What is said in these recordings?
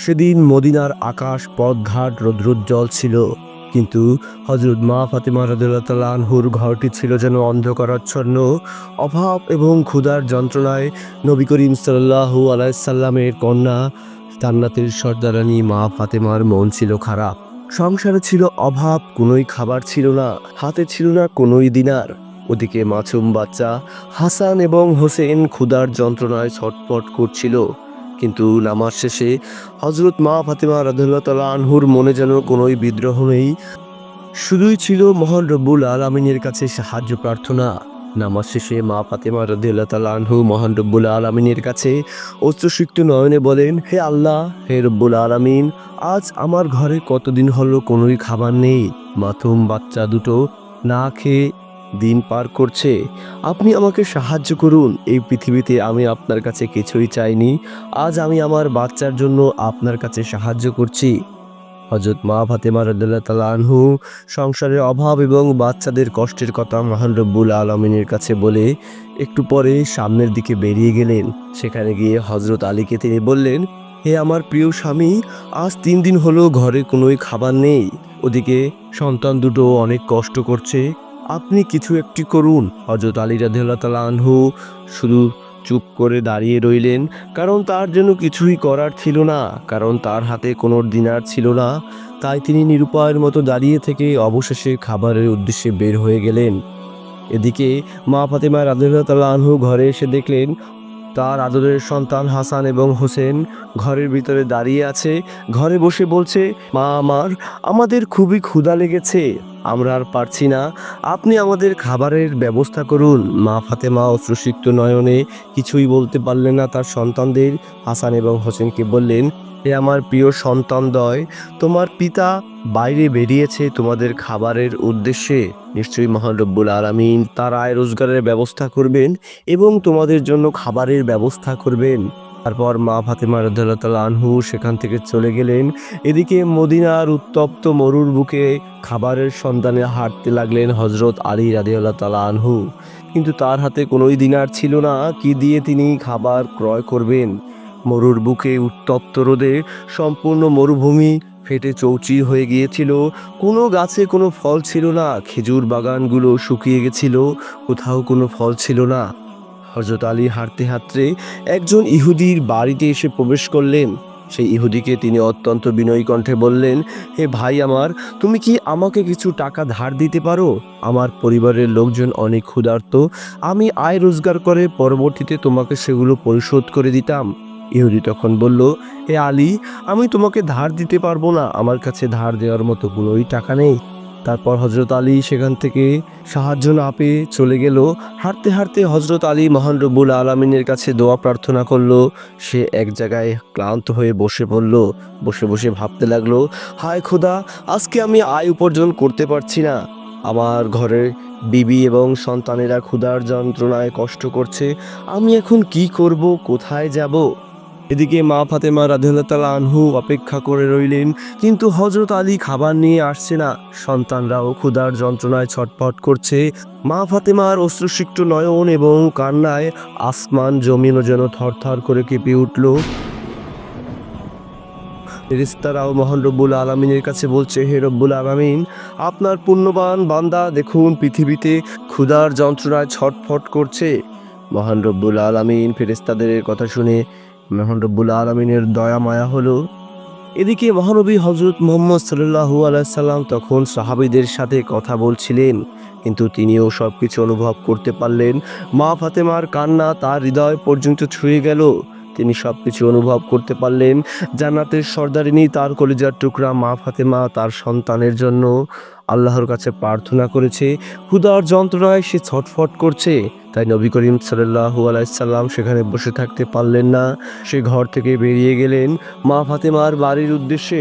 সেদিন মদিনার আকাশ পথঘাট রৌদ্রোজ্জ্বল ছিল, কিন্তু হযরত মা ফাতেমা রাদিয়াল্লাহু তাআলা আনহুর ঘরটি ছিল যেন অন্ধকারাচ্ছন্ন। অভাব এবং ক্ষুধার যন্ত্রণায় নবী করিম সাল্লাল্লাহু আলাইহি সাল্লামের কন্যা জান্নাতের সর্দারানী মা ফাতেমার মন ছিল খারাপ। সংসারে ছিল অভাব, কোনোই খাবার ছিল না, হাতে ছিল না কোনোই দিনার। ওদিকে মাসুম বাচ্চা হাসান এবং হোসেন ক্ষুধার যন্ত্রণায় ছটফট করছিল। কিন্তু নামাজ শেষে হযরত মা ফাতেমা রাদিয়াল্লাহু তাআলা আনহুর মনে যেন কোনোই বিদ্রোহ নেই, শুধুই ছিল মহান রব্বুল আলামিনের কাছে সাহায্য প্রার্থনা। নামাজ শেষে মা ফাতেমা রাদিয়াল্লাহু তাআলা আনহু মহান রব্বুল আলামিনের কাছে অশ্রুসিক্ত নয়নে বলেন, হে আল্লাহ, হে রব্বুল আলামিন, আজ আমার ঘরে কতদিন হলো কোনোই খাবার নেই। মাসুম বাচ্চা দুটো না খেয়ে দিন পার করছে। আপনি আমাকে সাহায্য করুন। এই পৃথিবীতে আমি আপনার কাছে কিছুই চাইনি, আজ আমি আমার বাচ্চার জন্য আপনার কাছে সাহায্য করছি। হযরত মা ফাতেমা রাদিয়াল্লাহু তাআলা আনহু সংসারের অভাব এবং বাচ্চাদের কষ্টের কথা মহান রব্বুল আলামিনের কাছে বলে একটু পরে সামনের দিকে বেরিয়ে গেলেন। সেখানে গিয়ে হযরত আলীকে তিনি বললেন, হে আমার প্রিয় স্বামী, আজ 3 দিন হলো ঘরে কোনোই খাবার নেই। ওদিকে সন্তান দুটো অনেক কষ্ট করছে, আপনি কিছু একটি করুন। হযরত আলী রাদিয়াল্লাহু তাআলা আনহু শুধু চুপ করে দাঁড়িয়ে রইলেন, কারণ তার জন্য কিছুই করার ছিল না, কারণ তার হাতে কোনো দিনার ছিল না। তাই তিনি নিরুপায়ের মতো দাঁড়িয়ে থেকে অবশেষে খাবারের উদ্দেশ্যে বের হয়ে গেলেন। এদিকে মা ফাতেমা রাদিয়াল্লাহু তাআলা আনহু ঘরে এসে দেখলেন তার আদরের সন্তান হাসান এবং হোসেন ঘরের ভিতরে দাঁড়িয়ে আছে। ঘরে বসে বলছে, মা আমার, আমাদের খুবই ক্ষুধা লেগেছে, আমরা আর পারছি না, আপনি আমাদের খাবারের ব্যবস্থা করুন। মা ফাতেমা অশ্রুসিক্ত নয়নে কিছুই বলতে পারলেন না তার সন্তানদের। হাসান এবং হোসেনকে বললেন, হে আমার প্রিয় সন্তানদ্বয়, তোমার পিতা বাইরে বেরিয়েছে তোমাদের খাবারের উদ্দেশ্যে। নিশ্চয়ই মহান রব্বুল আলামিন তার আয় রোজগারের ব্যবস্থা করবেন এবং তোমাদের জন্য খাবারের ব্যবস্থা করবেন। তারপর মা ফাতেমা রাদিয়াল্লাহু তাআলা আনহু সেখান থেকে চলে গেলেন। এদিকে মদিনার উত্তপ্ত মরুর বুকে খাবারের সন্ধানে হাঁটতে লাগলেন হযরত আলী রাদিয়াল্লাহু তাআলা আনহু। কিন্তু তার হাতে কোনোই দিনার ছিল না, কি দিয়ে তিনি খাবার ক্রয় করবেন। মরুর বুকে উত্তপ্ত রোদে সম্পূর্ণ মরুভূমি ফেটে চৌচির হয়ে গিয়েছিল। কোনো গাছে কোনো ফল ছিল না, খেজুর বাগানগুলো শুকিয়ে গেছিল, কোথাও কোনো ফল ছিল না। হযরত আলী হাঁটতে হাঁটতে একজন ইহুদির বাড়িতে এসে প্রবেশ করলেন। সেই ইহুদিকে তিনি অত্যন্ত বিনয়ী কণ্ঠে বললেন, হে ভাই আমার, তুমি কি আমাকে কিছু টাকা ধার দিতে পারো? আমার পরিবারের লোকজন অনেক ক্ষুধার্ত, আমি আয় রোজগার করে পরবর্তীতে তোমাকে সেগুলো পরিশোধ করে দিতাম। ইহুদি তখন বলল, হে আলী, আমি তোমাকে ধার দিতে পারবো না, আমার কাছে ধার দেওয়ার মতো কোনোই টাকা নেই। তারপর হযরত আলী সেখান থেকে সাহায্য না পেয়ে চলে গেল। হাঁটতে হাঁটতে হযরত আলী মহান রব্বুল আলামিনের কাছে দোয়া প্রার্থনা করলো। সে এক জায়গায় ক্লান্ত হয়ে বসে পড়ল। বসে বসে ভাবতে লাগলো, হায় খোদা, আজকে আমি আয় উপার্জন করতে পারছি না, আমার ঘরে বিবি এবং সন্তানেরা ক্ষুধার যন্ত্রণায় কষ্ট করছে, আমি এখন কি করব, কোথায় যাব? এদিকে মা ফাতেমা রাদিয়াল্লাহু তাআলা আনহু অপেক্ষা করে রইলেন, কিন্তু হযরত আলী খাবার নিয়ে আসছে না। সন্তানরাও ক্ষুধার যন্ত্রণায় ছটফট করছে। মা ফাতেমার অশ্রুসিক্ত নয়ন এবং কান্নায় আসমান জমিনও যেন থরথর করে কেঁপে উঠল। ফেরেশতারাও মহান রব্বুল আলামিনের কাছে বলছে, হে রব্বুল আলামিন, আপনার পুণ্যবান বান্দা দেখুন পৃথিবীতে ক্ষুধার যন্ত্রণায় ছটফট করছে। মহান রব্বুল আলামিন ফেরেশতাদের কথা শুনে মহান রব্বুল আলামিনের দয়া মায়া হলো। এদিকে মহানবী হযরত মুহাম্মদ সাল্লাল্লাহু আলাইহি সাল্লাম তখন সাহাবীদের সাথে কথা বলছিলেন, কিন্তু তিনিও সবকিছু অনুভব করতে পারলেন। মা ফাতেমার কান্না তার হৃদয় পর্যন্ত ছুঁয়ে গেল। তিনি সবকিছু অনুভব করতে পারলেন। জান্নাতের সর্দারিনী তার কলিজার টুকরা মা ফাতেমা তার সন্তানের জন্য আল্লাহর কাছে প্রার্থনা করেছে। ক্ষুধার যন্ত্রণায় সে ছটফট করছে। তাই নবী করিম সাল্লাল্লাহু আলাইহি সাল্লাম সেখানে বসে থাকতে পারলেন না। সে ঘর থেকে বেরিয়ে গেলেন মা ফাতেমার বাড়ির উদ্দেশ্যে।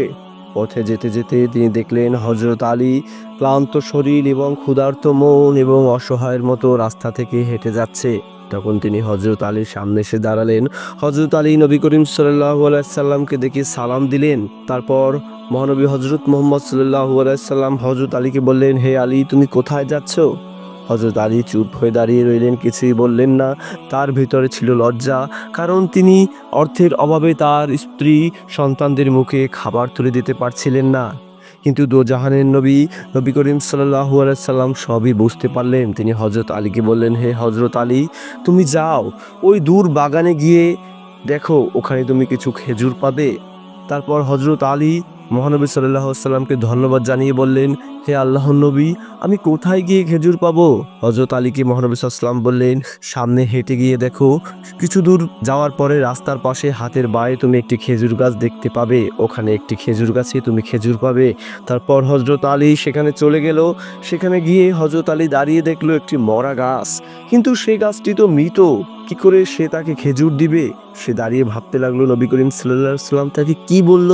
পথে যেতে যেতে তিনি দেখলেন হযরত আলী ক্লান্ত শরীর এবং ক্ষুধার্ত মন এবং অসহায়ের মতো রাস্তা থেকে হেঁটে যাচ্ছে। তখন তিনি হযরত আলীর সামনে এসে দাঁড়ালেন। হযরত আলী নবী করিম সাল্লাল্লাহু আলাইহি সাল্লামকে দেখে সালাম দিলেন। তারপর মহানবী হযরত মুহাম্মদ সাল্লাল্লাহু আলাইহি সাল্লাম হযরত আলীকে বললেন, হে আলী, তুমি কোথায় যাচ্ছ? হযরত আলী চুপ হয়ে দাঁড়িয়ে রইলেন, কিছুই বললেন না। তার ভিতরে ছিল লজ্জা, কারণ তিনি অর্থের অভাবে তার স্ত্রী সন্তানদের মুখে খাবার তুলে দিতে পারছিলেন না। কিন্তু দোজাহানের নবী, নবী করিম সাল্লাল্লাহু আলাইহি সাল্লাম সবই বুঝতে পারলেন। তিনি হযরত আলীকে বললেন, হে হযরত আলী, তুমি যাও ওই দূর বাগানে গিয়ে দেখো, ওখানে তুমি কিছু খেজুর পাবে। তারপর হযরত আলী মহানবী সাল্লাল্লাহু আলাইহি সাল্লামকে ধন্যবাদ জানিয়ে বললেন, হে আল্লাহর নবী, আমি কোথায় গিয়ে খেজুর পাবো? হযরত আলীকে মহানবী সাল্লাল্লাহু আলাইহি সাল্লাম বললেন, সামনে হেঁটে গিয়ে দেখো, কিছু দূর যাওয়ার পরে রাস্তার পাশে হাতের বাঁয়ে তুমি একটি খেজুর গাছ দেখতে পাবে, ওখানে একটি খেজুর গাছে তুমি খেজুর পাবে। তারপর হযরত আলী সেখানে চলে গেল। সেখানে গিয়ে হযরত আলী দাঁড়িয়ে দেখলো একটি মরা গাছ, কিন্তু সেই গাছটি তো মৃত, কি করে সে তাকে খেজুর দিবে? সে দাঁড়িয়ে ভাবতে লাগলো, নবী করিম সাল্লাল্লাহু আলাইহি সাল্লাম তাকে কি বলল?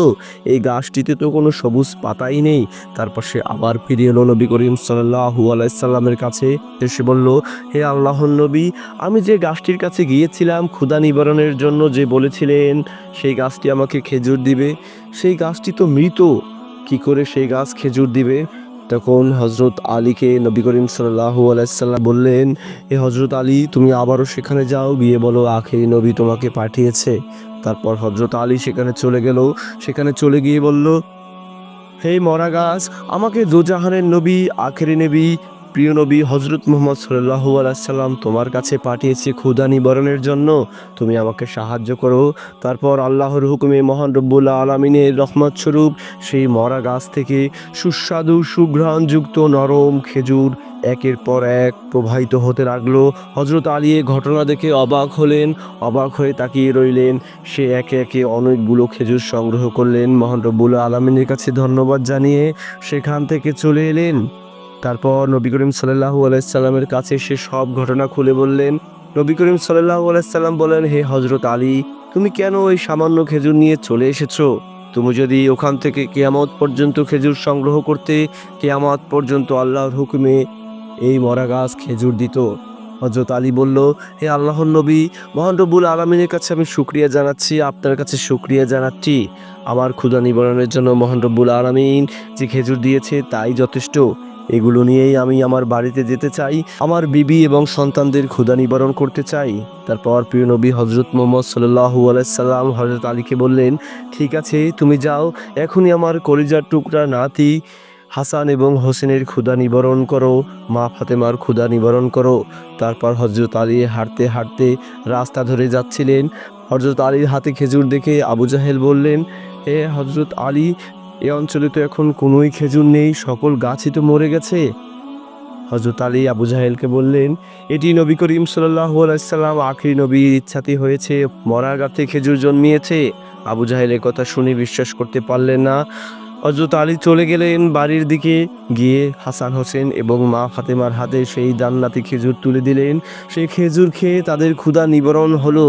এই গাছটিতে তো কোনো সবুজ পাতাই নেই। তারপর সে আবার ফিরে এলো নবী করিম সাল্লাল্লাহু আলাইহি সাল্লামের কাছে। এসে বলল, হে আল্লাহর নবী, আমি যে গাছটির কাছে গিয়েছিলাম ক্ষুধা নিবারণের জন্য, যে বলেছিলেন সেই গাছটি আমাকে খেজুর দিবে, সেই গাছটি তো মৃত, কি করে সেই গাছ খেজুর দিবে? তখন হযরত আলীকে নবী করিম সাল্লাল্লাহু আলাইহি সাল্লাম বললেন, এ হযরত আলী, তুমি আবারও সেখানে যাও, গিয়ে বলো আখেরি নবী তোমাকে পাঠিয়েছে। তারপর হযরত আলী সেখানে চলে গেল। সেখানে চলে গিয়ে বলল, হে মরা গাছ, আমাকে দোজাহানের নবী, আখেরি নবী, প্রিয় নবী হযরত মুহাম্মদ সাল্লাল্লাহু আলাইহি সাল্লাম তোমার কাছে পাঠিয়েছে ক্ষুধা নিবারণের জন্য, তুমি আমাকে সাহায্য করো। তারপর আল্লাহর হুকুমে মহান রব্বুল আলামিনের রহমত স্বরূপ সেই মরা গাছ থেকে সুস্বাদু সুঘ্রাণযুক্ত নরম খেজুর একের পর এক প্রবাহিত হতে লাগলো। হযরত আলী এই ঘটনা দেখে অবাক হলেন, অবাক হয়ে তাকিয়ে রইলেন। সে একে একে অনেকগুলো খেজুর সংগ্রহ করলেন, মহান রব্বুল আলামিনের কাছে ধন্যবাদ জানিয়ে সেখান থেকে চলে এলেন। তারপর নবী করিম সাল্লাল্লাহু আলাইহি সাল্লামের কাছে সে সব ঘটনা খুলে বললেন। নবী করিম সাল্লাল্লাহু আলাইহি সাল্লাম বলেন, হে হযরত আলী, তুমি কেন ওই সামান্য খেজুর নিয়ে চলে এসেছো? তুমি যদি ওখান থেকে কিয়ামত পর্যন্ত খেজুর সংগ্রহ করতে, কিয়ামত পর্যন্ত আল্লাহর হুকুমে এই মরা গাছ খেজুর দিত। হযরত আলী বলল, হে আল্লাহর নবী, মহান রব্বুল আলামিনের কাছে আমি শুকরিয়া জানাচ্ছি, আপনার কাছে শুকরিয়া জানাচ্ছি। আমার ক্ষুধা নিবারণের জন্য মহান রব্বুল আলামিন যে খেজুর দিয়েছে তাই যথেষ্ট। এগুলো নিয়েই আমি আমার বাড়িতে যেতে চাই, আমার বিবি এবং সন্তানদের ক্ষুধা নিবারণ করতে চাই। তারপর প্রিয় নবী হযরত মুহাম্মদ সাল্লাল্লাহু আলাইহি সাল্লাম হযরত আলীকে বললেন, ঠিক আছে, তুমি যাও, এখনই আমার কলিজার টুকরা নাতি হাসান এবং হোসেনের ক্ষুধা নিবারণ করো, মা ফাতেমার ক্ষুধা নিবারণ করো। তারপর হযরত আলী হাঁটতে হাঁটতে রাস্তা ধরে যাচ্ছিলেন। হযরত আলীর হাতে খেজুর দেখে আবু জাহেল বললেন, হে হযরত আলী, এ অঞ্চলে তো এখন কোনোই খেজুর নেই, সকল গাছই তো মরে গেছে। হযরত আলী আবু জাহেলকে বললেন, এটি নবী করিম সাল্লাল্লাহু আলাইহি সাল্লাম আখেরি নবীর ইচ্ছাতেই হয়েছে, মরা গাছে খেজুর জন্মিয়েছে। আবু জাহেলের কথা শুনে বিশ্বাস করতে পারলেন না। হযরত আলী চলে গেলেন বাড়ির দিকে, গিয়ে হাসান হোসেন এবং মা ফাতেমার হাতে সেই জান্নাতি খেজুর তুলে দিলেন। সেই খেজুর খেয়ে তাদের ক্ষুধা নিবারণ হলো।